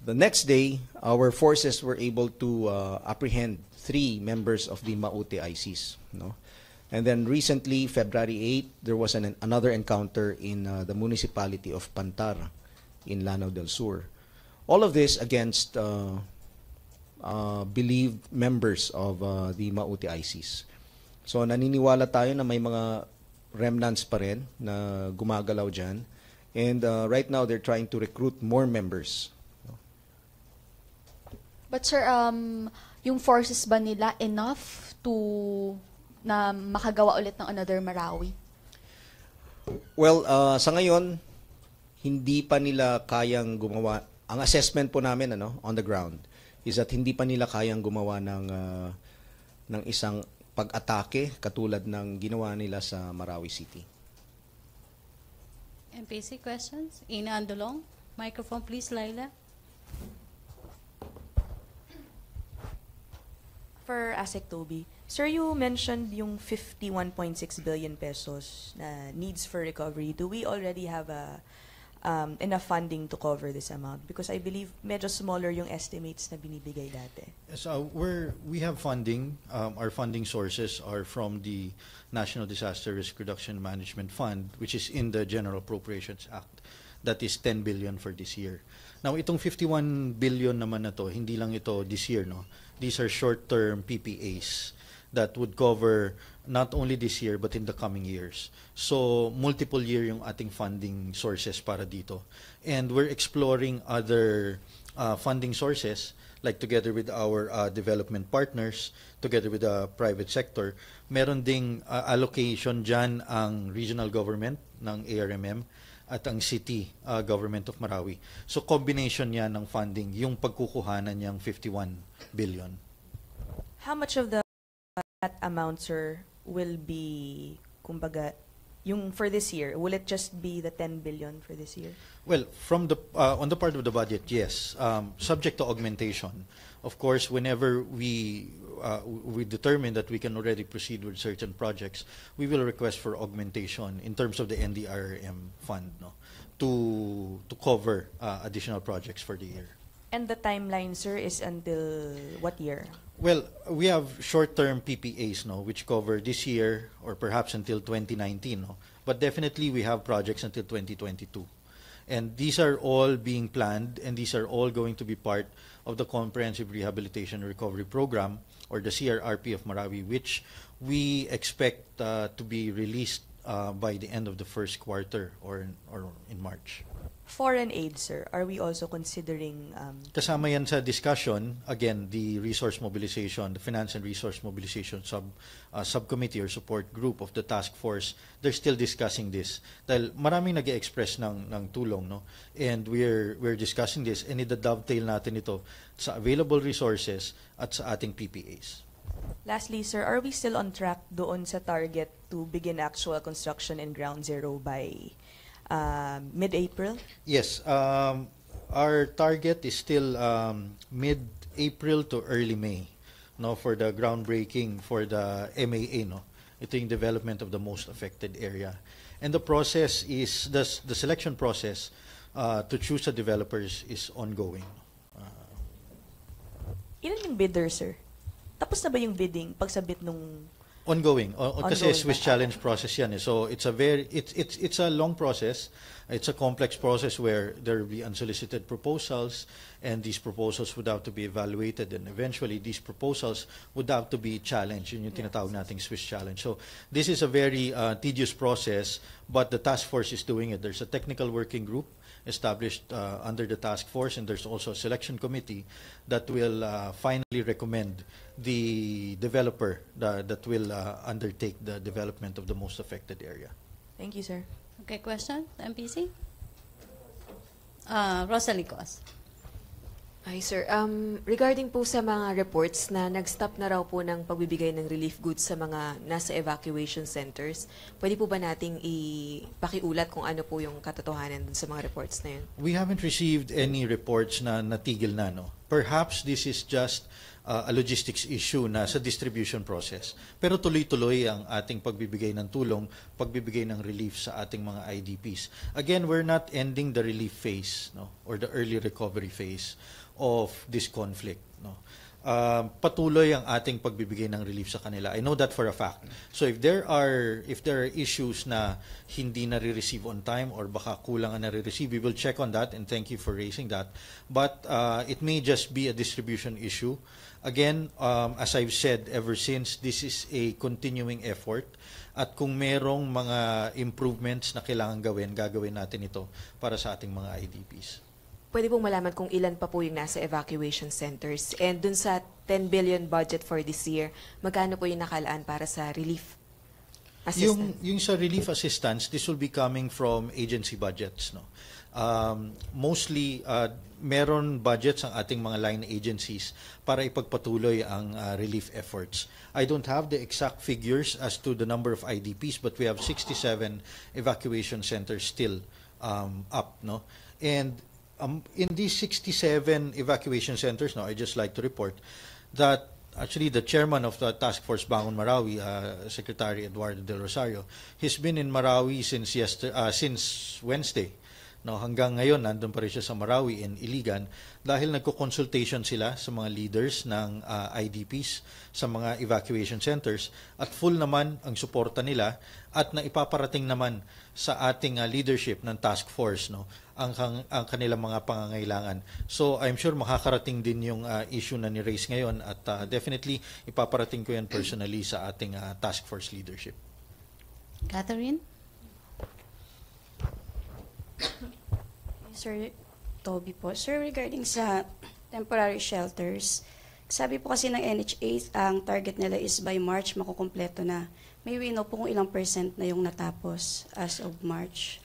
The next day, our forces were able to apprehend 3 members of the Maute ISIS. No? And then recently, February 8, there was another encounter in the municipality of Pantar in Lanao del Sur. All of this against believed members of the Maute ISIS. So naniniwala tayo na may mga remnants pa rin na gumagalaw dyan. And right now, they're trying to recruit more members. But sir, yung forces ba nila enough to na makagawa ulit ng another Marawi? Well, sa ngayon, hindi pa nila kayang gumawa. Ang assessment po namin on the ground is that hindi pa nila kayang gumawa ng isang pag-atake katulad ng ginawa nila sa Marawi City. MPC questions? Ina Andolong. Microphone please, Laila. For ASEC Toby, sir, you mentioned yung 51.6 billion pesos na needs for recovery. Do we already have enough funding to cover this amount? Because I believe medyo smaller yung estimates na binibigay dati. So we have funding. Our funding sources are from the National Disaster Risk Reduction Management Fund, which is in the General Appropriations Act. That is 10 billion for this year. Now, itong 51 billion naman na to, hindi lang ito this year, no? These are short-term PPAs that would cover not only this year but in the coming years. So, multiple year yung ating funding sources para dito. And we're exploring other funding sources, like together with our development partners, together with the private sector. Meron ding allocation dyan ang regional government ng ARMM at ang city government of Marawi. So combination yan ng funding, yung pagkukuhanan niyang 51 billion. How much of that amount, sir, will be, kumbaga, yung for this year? Will it just be the 10 billion for this year? Well, from the on the part of the budget, yes, subject to augmentation. Of course, whenever we determine that we can already proceed with certain projects, we will request for augmentation in terms of the NDRM fund, no, to cover additional projects for the year. And the timeline, sir, is until what year? Well, we have short-term PPAs, no, which cover this year or perhaps until 2019, no, but definitely we have projects until 2022. And these are all being planned, and these are all going to be part of the Comprehensive Rehabilitation and Recovery Program, or the CRRP of Marawi, which we expect to be released by the end of the first quarter or in March. Foreign aid, sir, are we also considering... Kasama yan sa discussion, again, the resource mobilization, the finance and resource mobilization subcommittee or support group of the task force, they're still discussing this. Dahil maraming nag-express ng tulong, no? And we're discussing this, and idadovetail natin ito sa available resources at sa ating PPAs. Lastly, sir, are we still on track doon sa target to begin actual construction in Ground Zero by mid-April? Yes, our target is still mid-April to early May, no, for the groundbreaking for the MAA, no. Ito yung development of the most affected area. And the process is, the selection process to choose the developers is ongoing. Ilan yung bidder, sir? Tapos na ba yung bidding, pagsabit nung... Ongoing. Kasi Ongoing Swiss ba? challenge process yan. So it's a long process. It's a complex process where there will be unsolicited proposals, and these proposals would have to be evaluated, and eventually these proposals would have to be challenged. Yun yung tinatawag nating Swiss challenge. So this is a very tedious process, but the task force is doing it. There's a technical working group established under the task force, and there's also a selection committee that will finally recommend the developer that will undertake the development of the most affected area. Thank you, sir. Okay, question? MPC? Rosalie Cos. Hi, sir. Regarding po sa mga reports na nag-stop na raw po ng pagbibigay ng relief goods sa mga nasa evacuation centers, pwede po ba nating ipakiulat kung ano po yung katotohanan dun sa mga reports na yun? We haven't received any reports na natigil na, no. perhaps this is just a logistics issue na sa distribution process. Pero tuloy-tuloy ang ating pagbibigay ng tulong, pagbibigay ng relief sa ating mga IDPs. Again, we're not ending the relief phase, no, or the early recovery phase of this conflict, no. Patuloy ang ating pagbibigay ng relief sa kanila. I know that for a fact. So if there are issues na hindi nare-receive on time or baka kulang ang nare-receive, we will check on that, and thank you for raising that. But it may just be a distribution issue. Again, as I've said ever since, this is a continuing effort, at kung merong mga improvements na kailangan gagawin natin ito para sa ating mga IDPs. Pwede pong malaman kung ilan pa po yung nasa evacuation centers. And dun sa 10 billion budget for this year, magkano po yung nakalaan para sa relief assistance? Yung sa relief assistance, this will be coming from agency budgets, no. Mostly meron budgets ang ating mga line agencies para ipagpatuloy ang relief efforts. I don't have the exact figures as to the number of IDPs, but we have 67 evacuation centers still up, no. And in these 67 evacuation centers, now I just like to report that actually the chairman of the Task Force Bangon Marawi, Secretary Eduardo Del Rosario, he's been in Marawi since Wednesday. No, hanggang ngayon nandun pa rin siya sa Marawi in Iligan dahil nagko-consultation sila sa mga leaders ng IDPs sa mga evacuation centers, at full naman ang suporta nila at naipaparating naman sa ating leadership ng task force, no, ang kanilang mga pangangailangan. So I'm sure makakarating din yung issue na ni-raise ngayon, at definitely ipaparating ko yan personally sa ating task force leadership. Catherine? Sir Toby po. Sir, regarding sa temporary shelters, sabi po kasi ng NHA, ang target nila is by March makukumpleto na. May we know po kung ilang % na yung natapos as of March?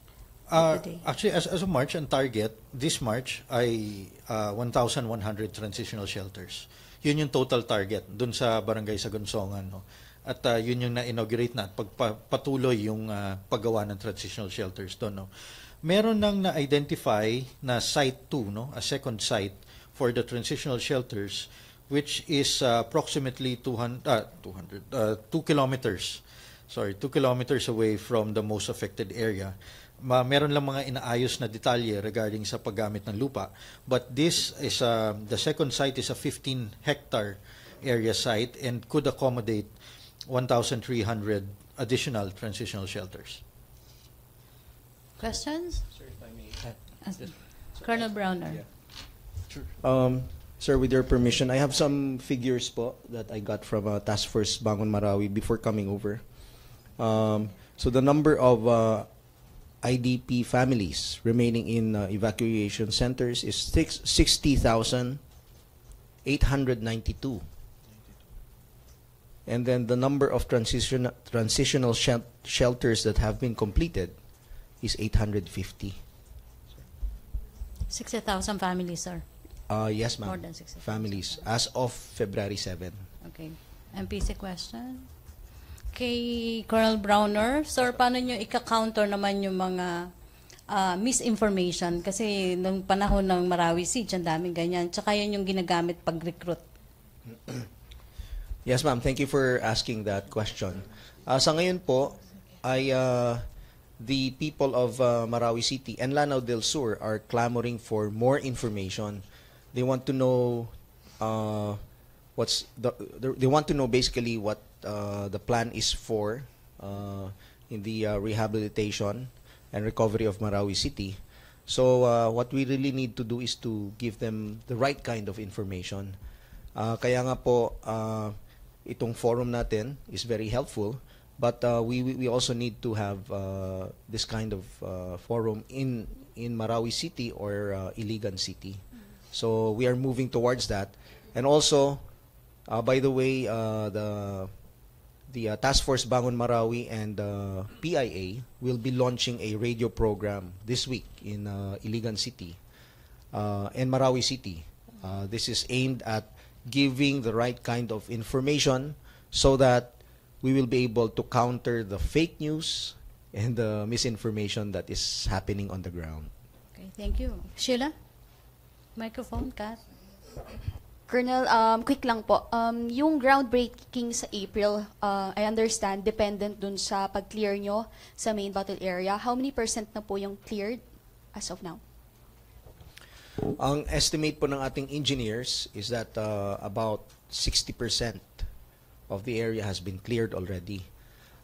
Actually, as of March, ang target this March ay 1,100 transitional shelters. Yun yung total target dun sa barangay sa Gonsongan, no? At yun yung na-inaugurate na at patuloy yung paggawa ng transitional shelters doon, no? Meron nang na-identify na site 2, no, a second site for the transitional shelters, which is approximately 2 kilometers. 2 kilometers away from the most affected area. Meron lang mga inaayos na detalye regarding sa paggamit ng lupa, but this is the second site is a 15-hectare area site and could accommodate 1,300 additional transitional shelters. Questions? Sir, if I may. Colonel Browner. Yeah. Sure. Sir, with your permission, I have some figures po that I got from Task Force Bangon Marawi before coming over. So the number of IDP families remaining in evacuation centers is 60,892. And then the number of transitional shelters that have been completed is 850. 60,000 families, sir. Yes, ma'am. More than 60,000. Families as of February 7. Okay. MPC question? Kay Colonel Browner, sir, paano nyo ika-counter naman yung mga misinformation? Kasi nung panahon ng Marawi City, ang daming ganyan. Tsaka yan yung ginagamit pag-recruit. Yes, ma'am. Thank you for asking that question. Sa ngayon po, ay the people of Marawi City and Lanao del Sur are clamoring for more information. They want to know they want to know basically what the plan is for in the rehabilitation and recovery of Marawi City. So what we really need to do is to give them the right kind of information. Kaya nga po itong forum natin is very helpful. But we also need to have this kind of forum in Marawi City or Iligan City. So we are moving towards that. And also, by the way, the Task Force Bangon Marawi and PIA will be launching a radio program this week in Iligan City and Marawi City. This is aimed at giving the right kind of information so that we will be able to counter the fake news and the misinformation that is happening on the ground. Okay, thank you. Sheila? Microphone, Kat? Colonel, quick lang po. Yung groundbreaking sa April, I understand, dependent dun sa pag-clear nyo sa main battle area. How many % na po yung cleared as of now? Ang estimate po ng ating engineers is that about 60% of the area has been cleared already.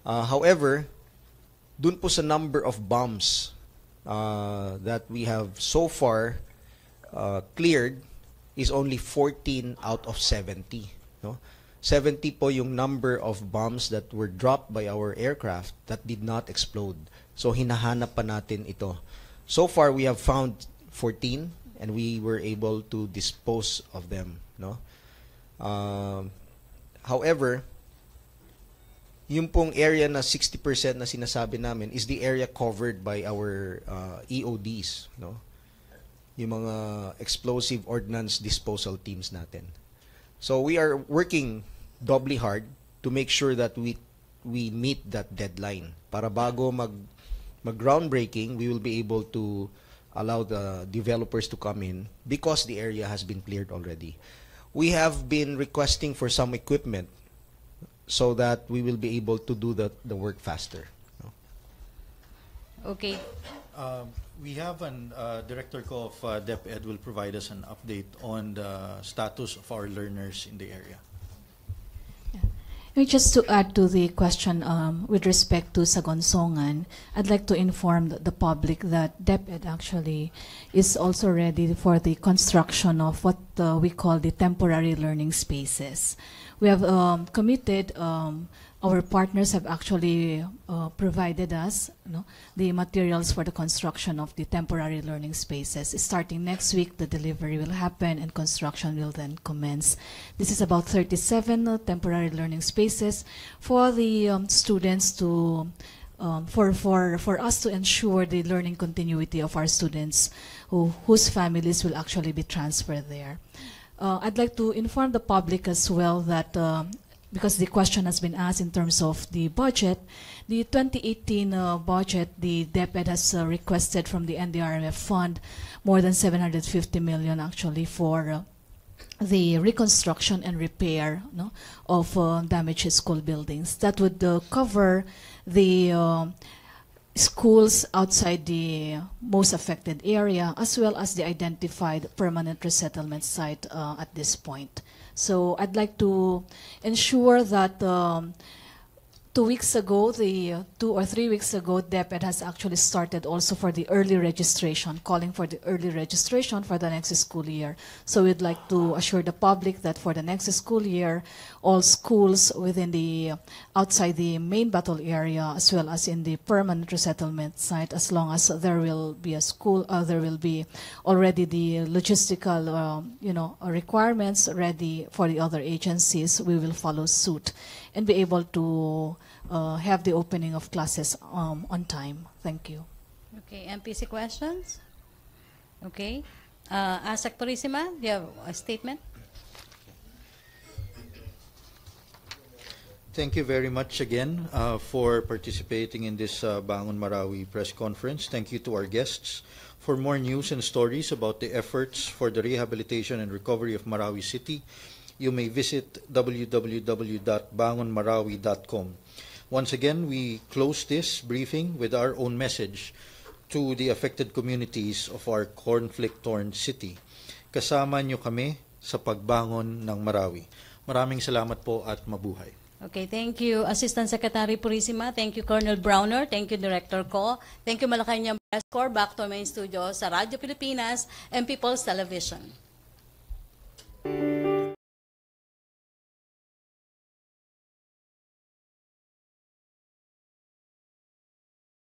However, dun po sa number of bombs that we have so far cleared is only 14 out of 70. No? 70 po yung number of bombs that were dropped by our aircraft that did not explode. So hinahanap pa natin ito. So far, we have found 14 and we were able to dispose of them. No? However, yung pong area na 60% na sinasabi namin is the area covered by our EODs. No? Yung mga explosive ordnance disposal teams natin. So we are working doubly hard to make sure that we meet that deadline. Para bago mag groundbreaking, we will be able to allow the developers to come in because the area has been cleared already. We have been requesting for some equipment so that we will be able to do the work faster. No? Okay. We have an director ko of DepEd will provide us an update on the status of our learners in the area. Just to add to the question with respect to Sagonsongan, I'd like to inform the public that DepEd actually is also ready for the construction of what we call the temporary learning spaces. We have committed, our partners have actually provided us the materials for the construction of the temporary learning spaces. Starting next week, the delivery will happen and construction will then commence. This is about 37 temporary learning spaces for the students to, for us to ensure the learning continuity of our students whose families will actually be transferred there. I'd like to inform the public as well that because the question has been asked in terms of the budget, the 2018 budget, the DepEd has requested from the NDRMF fund more than 750 million actually for the reconstruction and repair of damaged school buildings. That would cover the schools outside the most affected area as well as the identified permanent resettlement site at this point. So I'd like to ensure that 2 weeks ago, 2 or 3 weeks ago, DepEd has actually started also for the early registration, calling for the early registration for the next school year. So we'd like to assure the public that for the next school year, all schools within the outside the main battle area as well as in the permanent resettlement site, as long as there will be a school, there will be already the logistical requirements ready for the other agencies, we will follow suit and be able to have the opening of classes on time. Thank you. Okay, MPC questions? Okay. ASAC Purisima, do you have a statement? Thank you very much again for participating in this Bangon Marawi press conference. Thank you to our guests. For more news and stories about the efforts for the rehabilitation and recovery of Marawi City, you may visit www.bangonmarawi.com. Once again, we close this briefing with our own message to the affected communities of our conflict-torn city. Kasama niyo kami sa pagbangon ng Marawi. Maraming salamat po at mabuhay. Okay, thank you, Assistant Secretary Purisima. Thank you, Colonel Browner. Thank you, Director Ko. Thank you, Malacanang Press Corps. Back to our main studio sa Radyo Pilipinas and People's Television.